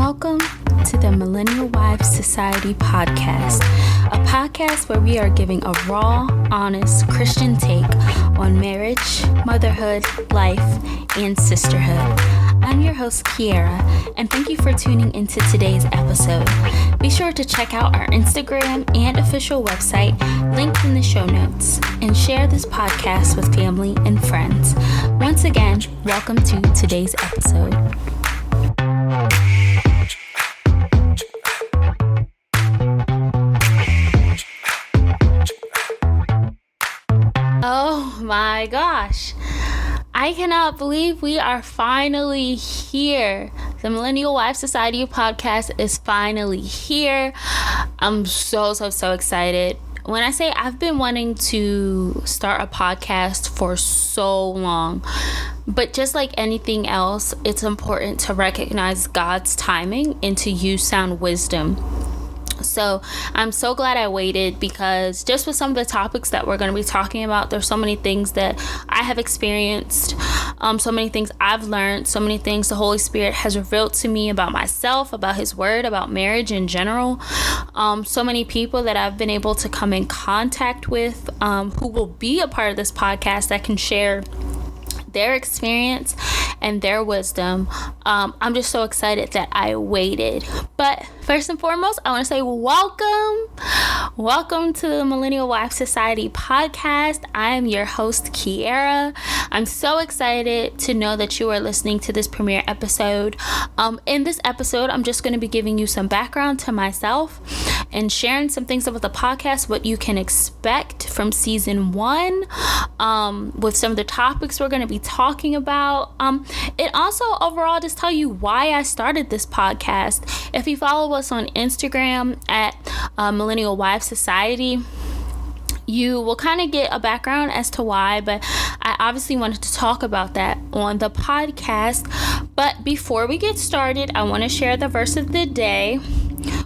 Welcome to the Millennial Société podcast, a podcast where we are giving a raw, honest Christian take on marriage, motherhood, life, and sisterhood. I'm your host, Kiarra, and thank you for tuning into today's episode. Be sure to check out our Instagram and official website linked in the show notes, and share this podcast with family and friends. Once again, welcome to today's episode. Oh my gosh. I cannot believe we are finally here. The Millennial Société podcast is finally here. I'm so excited. When I say I've been wanting to start a podcast for so long, but just like anything else, it's important to recognize God's timing and to use sound wisdom. So I'm so glad I waited, because just with some of the topics that we're going to be talking about, there's so many things that I have experienced, so many things I've learned, so many things the Holy Spirit has revealed to me about myself, about His Word, about marriage in general. So many people that I've been able to come in contact with, who will be a part of this podcast, that can share their experience and their wisdom. I'm just so excited that I waited. But first and foremost, I want to say welcome to the Millennial Société podcast. I am your host, Kiarra. I'm so excited to know that you are listening to this premiere episode. In this episode, I'm just going to be giving you some background to myself and sharing some things about the podcast, what you can expect from season 1, with some of the topics we're going to be talking about. It also overall just tell you why I started this podcast. If you follow us on Instagram at Millennial Société, you will kind of get a background as to why, but I obviously wanted to talk about that on the podcast. But before we get started, I want to share the verse of the day.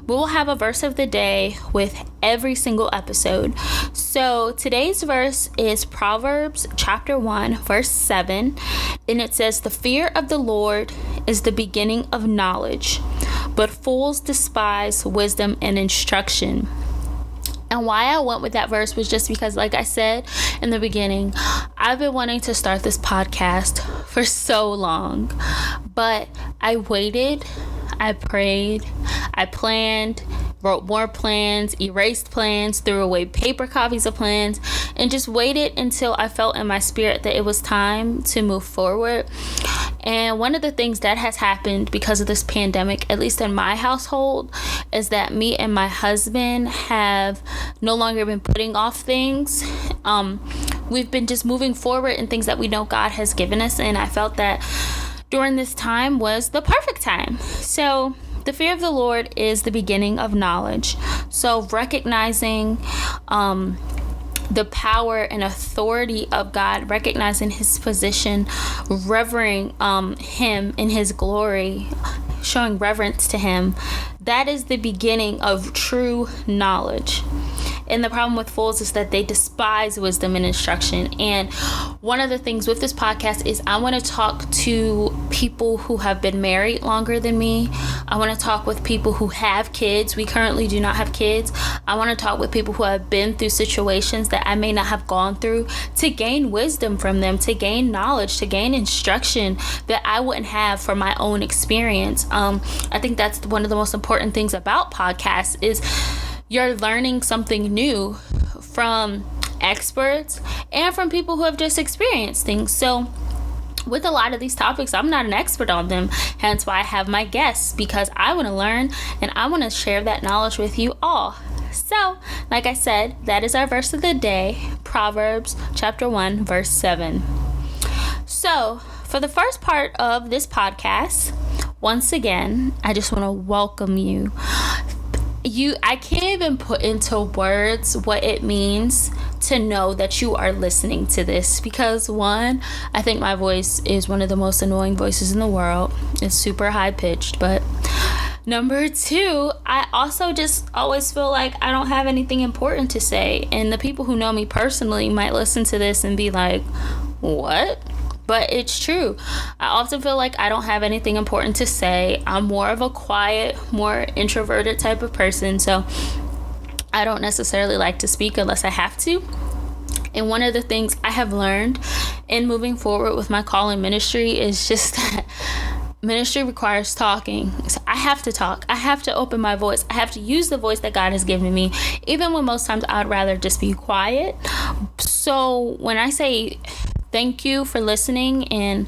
We will have a verse of the day with every single episode. So today's verse is Proverbs chapter 1, verse 7. And it says, "The fear of the Lord is the beginning of knowledge, but fools despise wisdom and instruction." And why I went with that verse was just because, like I said in the beginning, I've been wanting to start this podcast for so long. But I waited, I prayed, I planned, wrote more plans, erased plans, threw away paper copies of plans, and just waited until I felt in my spirit that it was time to move forward. And one of the things that has happened because of this pandemic, at least in my household, is that me and my husband have no longer been putting off things. We've been just moving forward in things that we know God has given us, and I felt that during this time was the perfect time. So the fear of the Lord is the beginning of knowledge. So recognizing the power and authority of God, recognizing His position, revering Him in His glory, showing reverence to Him, that is the beginning of true knowledge. And the problem with fools is that they despise wisdom and instruction. And one of the things with this podcast is I want to talk to people who have been married longer than me. I want to talk with people who have kids. We currently do not have kids. I want to talk with people who have been through situations that I may not have gone through, to gain wisdom from them, to gain knowledge, to gain instruction that I wouldn't have from my own experience. I think that's one of the most important things about podcasts is you're learning something new from experts and from people who have just experienced things. So with a lot of these topics, I'm not an expert on them, hence why I have my guests, because I want to learn and I want to share that knowledge with you all. So, like I said, that is our verse of the day, Proverbs chapter 1, verse 7. So, for the first part of this podcast, once again, I just want to welcome you. I can't even put into words what it means to know that you are listening to this, because one, I think my voice is one of the most annoying voices in the world. It's super high pitched, but number two, I also just always feel like I don't have anything important to say, and the people who know me personally might listen to this and be like, what? but it's true. I often feel like I don't have anything important to say. I'm more of a quiet, more introverted type of person, so I don't necessarily like to speak unless I have to. And one of the things I have learned in moving forward with my calling ministry is just that ministry requires talking. So I have to talk. I have to open my voice. I have to use the voice that God has given me, even when most times I'd rather just be quiet. So when I say thank you for listening, and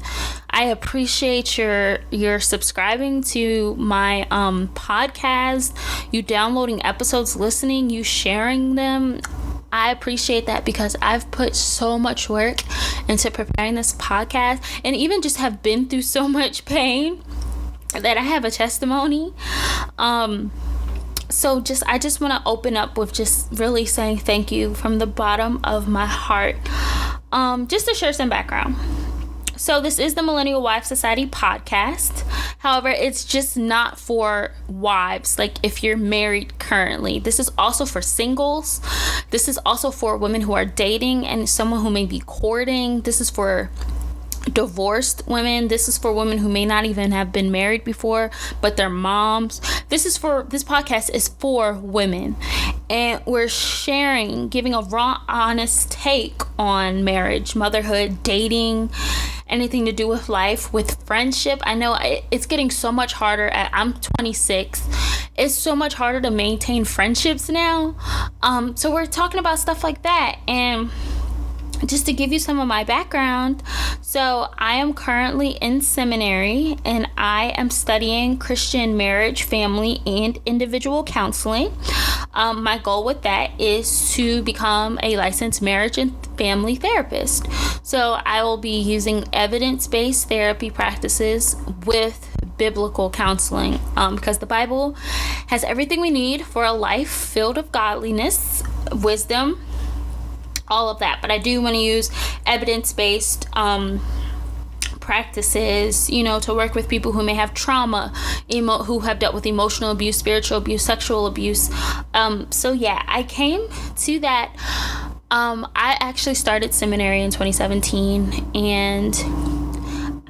I appreciate your subscribing to my podcast, you downloading episodes, listening, you sharing them. I appreciate that because I've put so much work into preparing this podcast, and even just have been through so much pain that I have a testimony. So I just want to open up with just really saying thank you from the bottom of my heart. Just to share some background. So this is the Millennial Wife Society podcast. However, it's just not for wives. Like if you're married currently, this is also for singles. This is also for women who are dating and someone who may be courting. This is for divorced women. This is for women who may not even have been married before, but they're moms. This podcast is for women, and we're sharing, giving a raw, honest take on marriage, motherhood, dating, anything to do with life, with friendship. I know it's getting so much harder. I'm 26. It's so much harder to maintain friendships now. So we're talking about stuff like that. And just to give you some of my background, so I am currently in seminary and I am studying Christian marriage, family, and individual counseling. My goal with that is to become a licensed marriage and family therapist. So I will be using evidence-based therapy practices with biblical counseling, because the Bible has everything we need for a life filled with godliness, wisdom, all of that. But I do want to use evidence-based practices, to work with people who may have trauma, who have dealt with emotional abuse, spiritual abuse, sexual abuse. So yeah, I came to that. I actually started seminary in 2017, and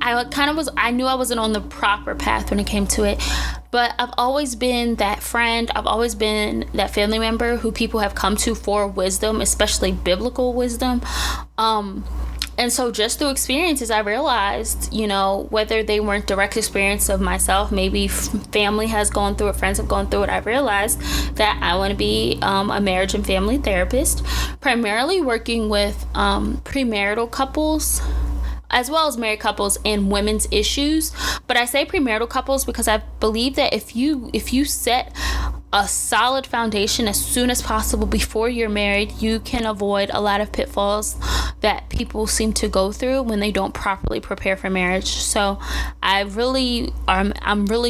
I knew I wasn't on the proper path when it came to it, but I've always been that friend. I've always been that family member who people have come to for wisdom, especially biblical wisdom. And so just through experiences, I realized, whether they weren't direct experience of myself, maybe family has gone through it, friends have gone through it, I realized that I want to be a marriage and family therapist, primarily working with premarital couples, as well as married couples and women's issues. But I say premarital couples because I believe that if you set a solid foundation as soon as possible before you're married, you can avoid a lot of pitfalls that people seem to go through when they don't properly prepare for marriage. So I'm really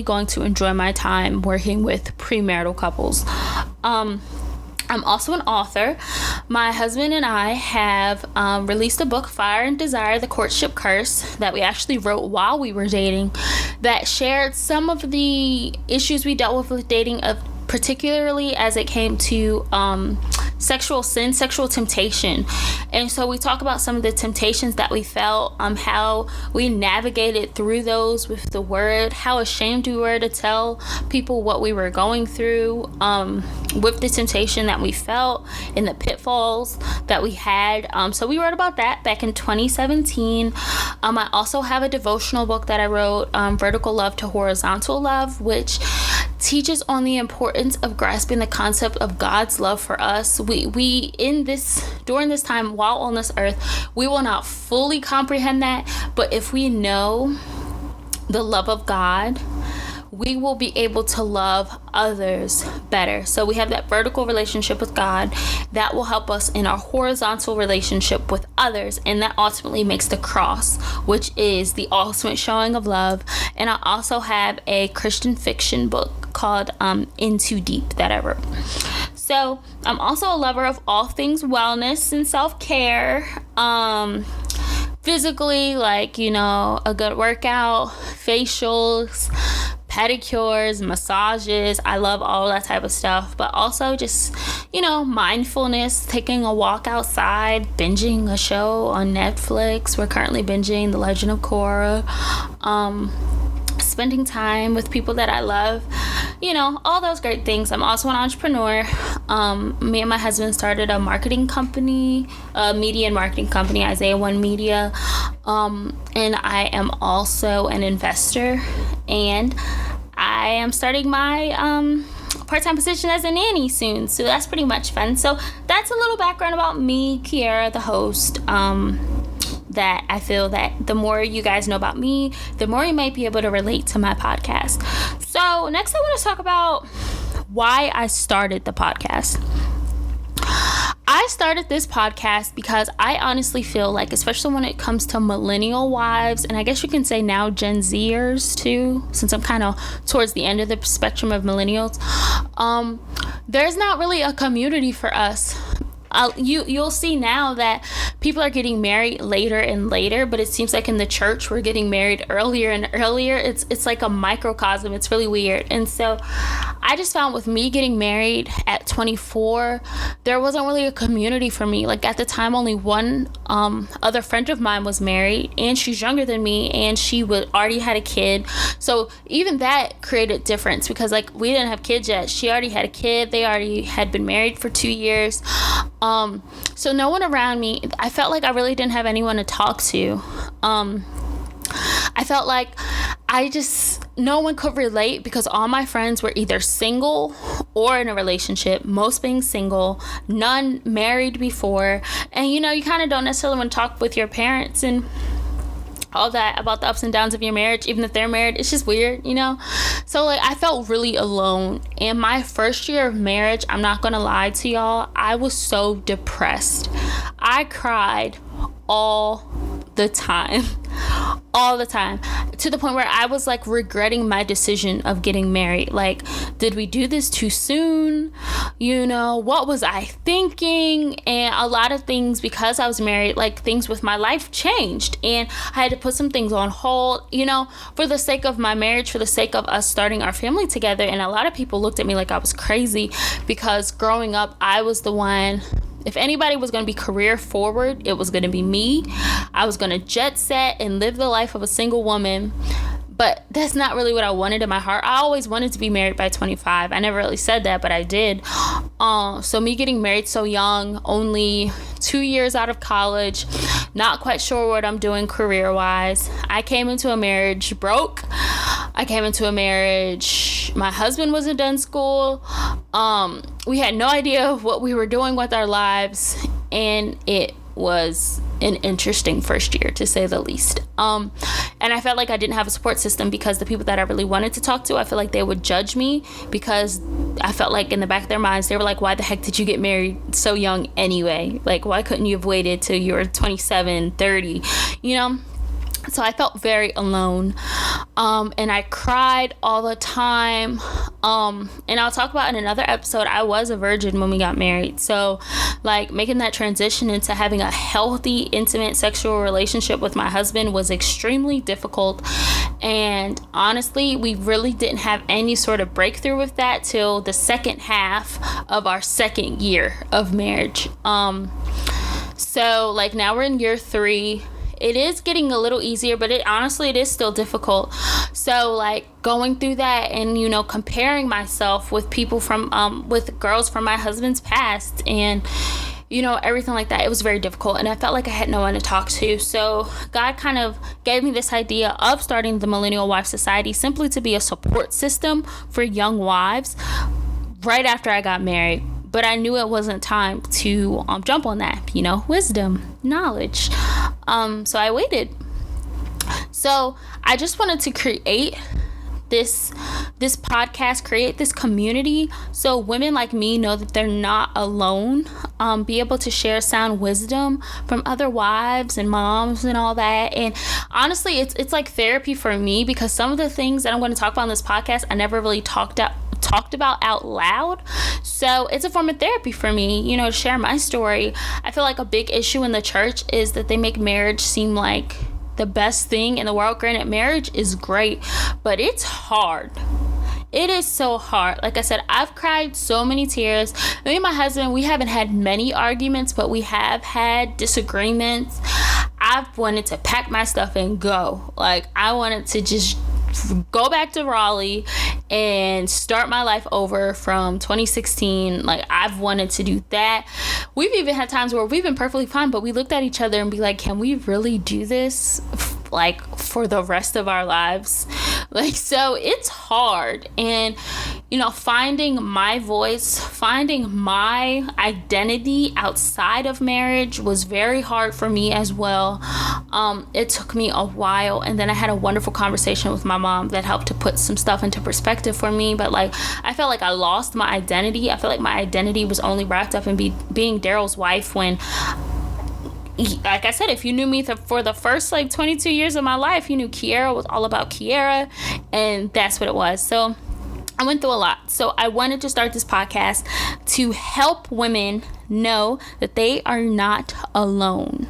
going to enjoy my time working with premarital couples. I'm also an author. My husband and I have released a book, Fire and Desire, The Courtship Curse, that we actually wrote while we were dating, that shared some of the issues we dealt with dating, particularly as it came to sexual sin, sexual temptation. And so we talk about some of the temptations that we felt, how we navigated through those with the word, how ashamed we were to tell people what we were going through with the temptation that we felt and the pitfalls that we had. So we wrote about that back in 2017. I also have a devotional book that I wrote, Vertical Love to Horizontal Love, which teaches on the importance of grasping the concept of God's love for us. We during this time while on this earth, we will not fully comprehend that, but if we know the love of God, we will be able to love others better. So we have that vertical relationship with God that will help us in our horizontal relationship with others, and that ultimately makes the cross, which is the ultimate showing of love. And I also have a Christian fiction book called In Too Deep that I wrote. So I'm also a lover of all things wellness and self-care. Physically, like, a good workout, facials, pedicures, massages. I love all that type of stuff, but also just, mindfulness, taking a walk outside, binging a show on Netflix. We're currently binging The Legend of Korra. Spending time with people that I love, all those great things. I'm also an entrepreneur. Me and my husband started a marketing company, a media and marketing company, Isaiah One Media. And I am also an investor, and I am starting my part-time position as a nanny soon. So that's pretty much fun. So that's a little background about me, Kiarra, the host. That I feel that the more you guys know about me, the more you might be able to relate to my podcast. So next I want to talk about why I started the podcast. I started this podcast because I honestly feel like, especially when it comes to millennial wives, and I guess you can say now Gen Zers too, since I'm kind of towards the end of the spectrum of millennials, there's not really a community for us. You'll see now that people are getting married later and later, but it seems like in the church we're getting married earlier and earlier. It's like a microcosm. It's really weird. And so I just found with me getting married at 24, there wasn't really a community for me. Like at the time, only one other friend of mine was married, and she's younger than me, and she already had a kid. So even that created difference because like we didn't have kids yet. She already had a kid. They already had been married for 2 years. So no one around me. I felt like I really didn't have anyone to talk to. I felt like no one could relate because all my friends were either single or in a relationship, most being single, none married before. And you kind of don't necessarily want to talk with your parents and all that about the ups and downs of your marriage, even if they're married. It's just weird, So like I felt really alone. And my first year of marriage, I'm not gonna lie to y'all, I was so depressed. I cried all the time to the point where I was like regretting my decision of getting married. Like, did we do this too soon? What was I thinking? And a lot of things, because I was married, like things with my life changed, and I had to put some things on hold, for the sake of my marriage, for the sake of us starting our family together. And a lot of people looked at me like I was crazy because growing up, I was the one. If anybody was going to be career forward, it was going to be me. I was going to jet set and live the life of a single woman. But that's not really what I wanted in my heart. I always wanted to be married by 25. I never really said that, but I did. So me getting married so young, only 2 years out of college, not quite sure what I'm doing career-wise. I came into a marriage broke. I came into a marriage, my husband wasn't done school. We had no idea what we were doing with our lives, and it was an interesting first year, to say the least. And I felt like I didn't have a support system because the people that I really wanted to talk to, I feel like they would judge me because I felt like in the back of their minds, they were like, why the heck did you get married so young anyway? Like, why couldn't you have waited till you were 27, 30, So I felt very alone, and I cried all the time, and I'll talk about in another episode, I was a virgin when we got married, so like making that transition into having a healthy, intimate sexual relationship with my husband was extremely difficult, and honestly, we really didn't have any sort of breakthrough with that till the second half of our second year of marriage. So like now we're in year 3. It is getting a little easier, but it is still difficult. So like going through that and, comparing myself with people with girls from my husband's past and, everything like that. It was very difficult, and I felt like I had no one to talk to. So God kind of gave me this idea of starting the Millennial Wife Society simply to be a support system for young wives right after I got married. But I knew it wasn't time to jump on that, wisdom, knowledge. So I waited. So I just wanted to create this podcast, create this community so women like me know that they're not alone, be able to share sound wisdom from other wives and moms and all that. And honestly, it's like therapy for me because some of the things that I'm going to talk about on this podcast, I never really talked about out loud. So it's a form of therapy for me, to share my story. I feel like a big issue in the church is that they make marriage seem like the best thing in the world. Granted, marriage is great, but it's hard. It is so hard. Like I said, I've cried so many tears. Me and my husband, we haven't had many arguments, but we have had disagreements. I've wanted to pack my stuff and go. Like, I wanted to just go back to Raleigh and start my life over from 2016. Like, I've wanted to do that. We've even had times where we've been perfectly fine, but we looked at each other and be like, can we really do this like for the rest of our lives? Like, so it's hard. And you know, finding my voice, finding my identity outside of marriage was very hard for me as well. It took me a while, and then I had a wonderful conversation with my mom that helped to put some stuff into perspective for me. But like, I felt like I lost my identity. I felt like my identity was only wrapped up in being Daryl's wife, when, like I said, if you knew me for the first like 22 years of my life, you knew Kiarra was all about Kiarra, and that's what it was. So I went through a lot. So I wanted to start this podcast to help women know that they are not alone.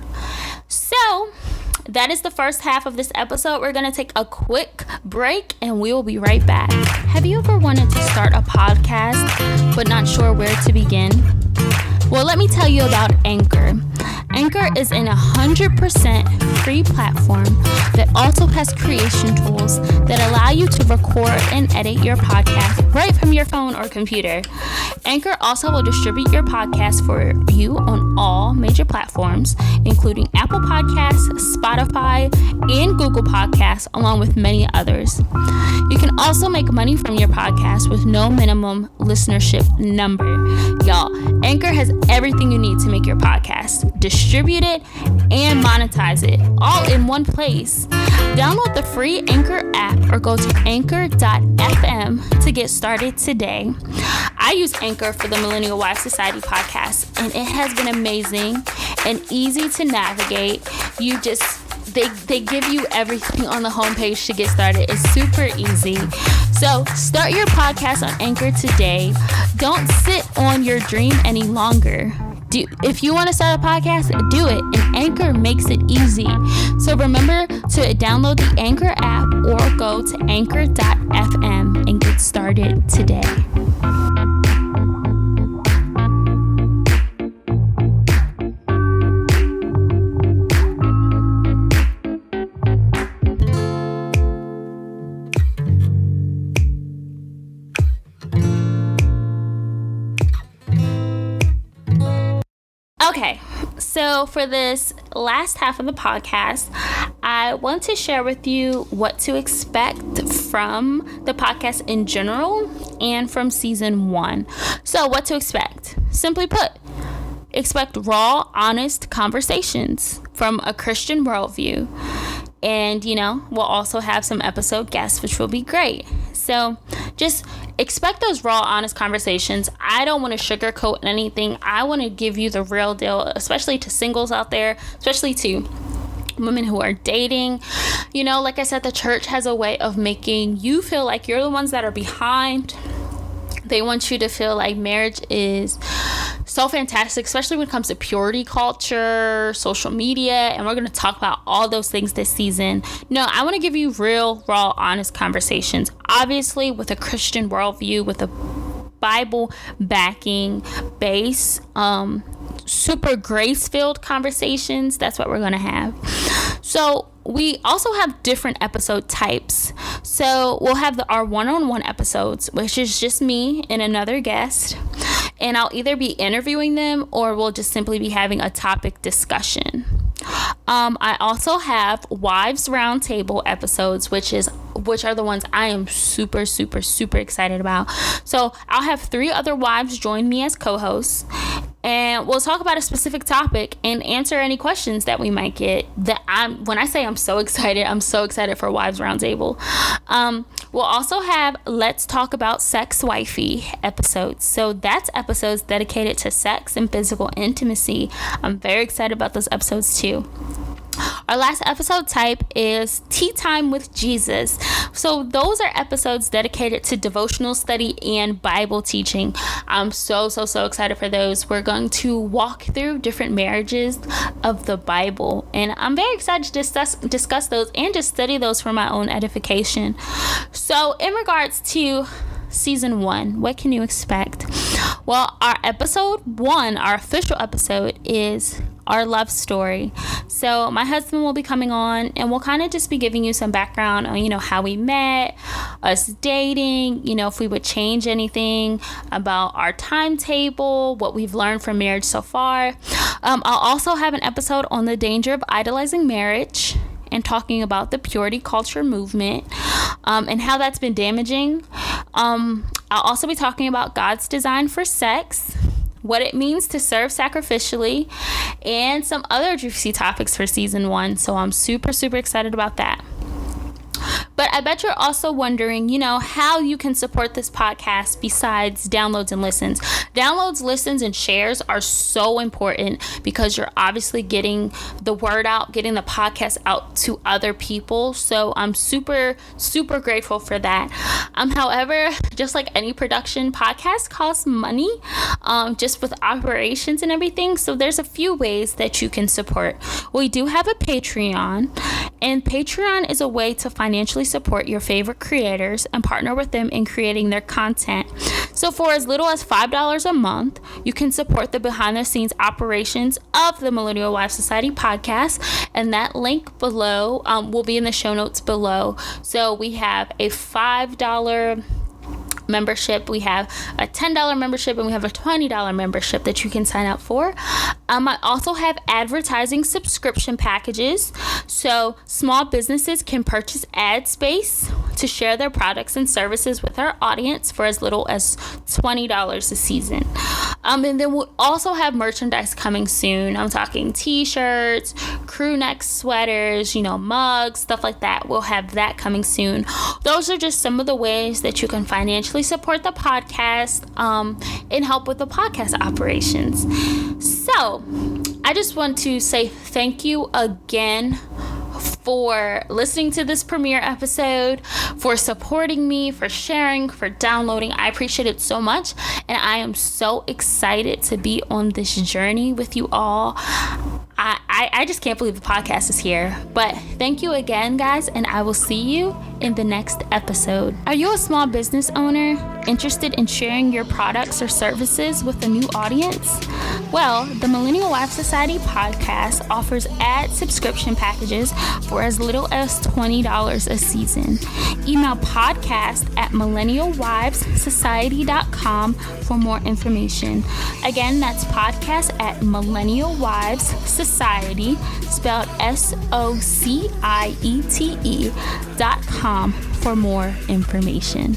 So that is the first half of this episode. We're going to take a quick break and we will be right back. Have you ever wanted to start a podcast but not sure where to begin? Well, let me tell you about Anchor. Anchor is an 100% free platform that also has creation tools that allow you to record and edit your podcast right from your phone or computer. Anchor also will distribute your podcast for you on all major platforms, including Apple Podcasts, Spotify, and Google Podcasts, along with many others. You can also make money from your podcast with no minimum listenership number. Y'all, Anchor has everything you need to make your podcast, distribute it, and monetize it, all in one place. Download the free Anchor app or go to anchor.fm to get started today. I use Anchor for the Millennial Wife Society podcast, and it has been amazing and easy to navigate. They give you everything on the homepage to get started. It's super easy. So start your podcast on Anchor today. Don't sit on your dream any longer. If you want to start a podcast, do it, and Anchor makes it easy. So remember to download the Anchor app or go to anchor.fm and get started today. Okay, so for this last half of the podcast, I want to share with you what to expect from the podcast in general and from season 1. So what to expect? Simply put, expect raw, honest conversations from a Christian worldview. And, you know, we'll also have some episode guests, which will be great. So just expect those raw, honest conversations. I don't want to sugarcoat anything. I want to give you the real deal, especially to singles out there, especially to women who are dating. You know, like I said, the church has a way of making you feel like you're the ones that are behind. They want you to feel like marriage is so fantastic, especially when it comes to purity culture, social media, and we're going to talk about all those things this season. No, I want to give you real, raw, honest conversations, obviously with a Christian worldview, with a Bible backing base, super grace-filled conversations. That's what we're going to have. So we also have different episode types. So we'll have our one-on-one episodes, which is just me and another guest. And I'll either be interviewing them or we'll just simply be having a topic discussion. I also have Wives Roundtable episodes, which are the ones I am super, super, super excited about. So I'll have 3 other wives join me as co-hosts, and we'll talk about a specific topic and answer any questions that we might get. When I say I'm so excited for Wives Roundtable. We'll also have Let's Talk About Sex Wifey episodes. So that's episodes dedicated to sex and physical intimacy. I'm very excited about those episodes too. Our last episode type is Tea Time with Jesus. So those are episodes dedicated to devotional study and Bible teaching. I'm so excited for those. We're going to walk through different marriages of the Bible, and I'm very excited to discuss those and just study those for my own edification. So in regards to season 1, what can you expect? Well, our episode 1, our official episode, is our love story. So my husband will be coming on, and we'll kind of just be giving you some background on, how we met, us dating, if we would change anything about our timetable, what we've learned from marriage so far. I'll also have an episode on the danger of idolizing marriage and talking about the purity culture movement and how that's been damaging. I'll also be talking about God's design for sex, what it means to serve sacrificially, and some other juicy topics for season 1. So I'm super excited about that. But I bet you're also wondering, how you can support this podcast besides downloads and listens. Downloads, listens, and shares are so important because you're obviously getting the word out, getting the podcast out to other people. So I'm super grateful for that. However, just like any production, podcast costs money, just with operations and everything. So there's a few ways that you can support. We do have a Patreon, and Patreon is a way to financially support your favorite creators and partner with them in creating their content. So for as little as $5 a month, you can support the behind the scenes operations of the Millennial Wives Society podcast, and that link below will be in the show notes below. So we have a $5 membership, we have a $10 membership, and we have a $20 membership that you can sign up for. I also have advertising subscription packages, so small businesses can purchase ad space to share their products and services with our audience for as little as $20 a season. And then we'll also have merchandise coming soon. I'm talking t-shirts, crew neck sweaters, mugs, stuff like that. We'll have that coming soon. Those are just some of the ways that you can financially support the podcast and help with the podcast operations. So I just want to say thank you again for listening to this premiere episode, for supporting me, for sharing, for downloading. I appreciate it so much, and I am so excited to be on this journey with you all. I just can't believe the podcast is here. But thank you again, guys, and I will see you in the next episode. Are you a small business owner interested in sharing your products or services with a new audience? Well, the Millennial Wives Society podcast offers ad subscription packages for as little as $20 a season. Email podcast@millennialwivessociety.com for more information. Again, that's podcast@millennialwivessociety, spelled SOCIETE.com for more information.